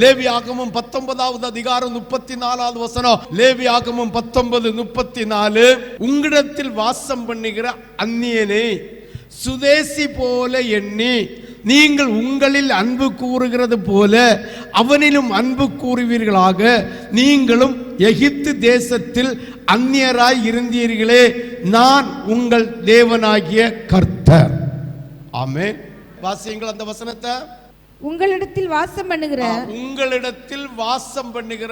லேவியாகமம் 19வது அதிகாரம் 34வது வசனம். லேவியாகமம் 19:34. உங்களிடத்தில் வாசம் பண்ணுகிற அந்நியனை சுதேசி போல எண்ணி நீங்கள் உங்களில் அன்பு கூறுகிறது போல அவனிலும் அன்பு கூறுவீர்களாக. நீங்களும் எகிப்து தேசத்தில் அந்நியராய் இருந்தீர்களே, நான் உங்கள் தேவனாகிய கர்த்தர். ஆமென். வாசியுங்கள் அந்த வசனத்தை. உங்களிடத்தில் வாசம் பண்ணுகிற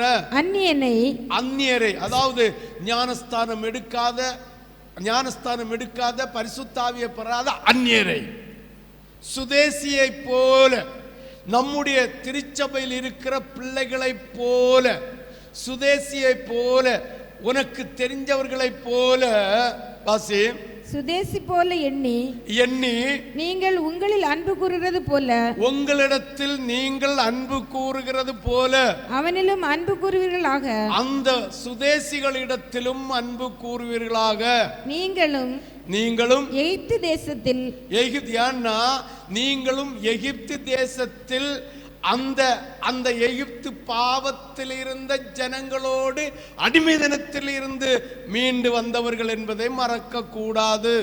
அந்நியரை, அதாவது ஞானஸ்தானம் எடுக்காத பரிசுத்த ஆவியை பெறாத அந்நியரை, சுதேசியை போல, நம்முடைய திருச்சபையில் இருக்கிற பிள்ளைகளை போல, சுதேசியை போல, உனக்கு தெரிஞ்சவர்களை போல, வாசி, சுதேசி போல எண்ணி நீங்கள் உங்களில் அன்பு கூறுகிறது போல, உங்களிடத்தில் நீங்கள் அன்பு கூறுகிறது போல அவனிலும் அன்பு கூறுவீர்களாக. அந்த சுதேசிகளிடத்திலும் அன்பு கூறுவீர்களாக. நீங்களும் எகிப்து தேசத்தில், நீங்களும் எகிப்து தேசத்தில் அந்த எகிப்து பாவத்தில் இருந்த ஜனங்களோடு அடிமைதனத்தில் இருந்து மீண்டு வந்தவர்கள் என்பதை மறக்க கூடாது.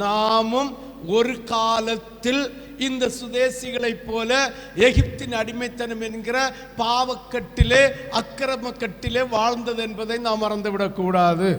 நாமும் ஒரு காலத்தில் இந்த சுதேசிகளை போல எகிப்தின் அடிமைத்தனம் என்கிற பாவக்கட்டிலே, அக்கிரம கட்டிலே வாழ்ந்தது என்பதை நாம் மறந்துவிடக் கூடாது.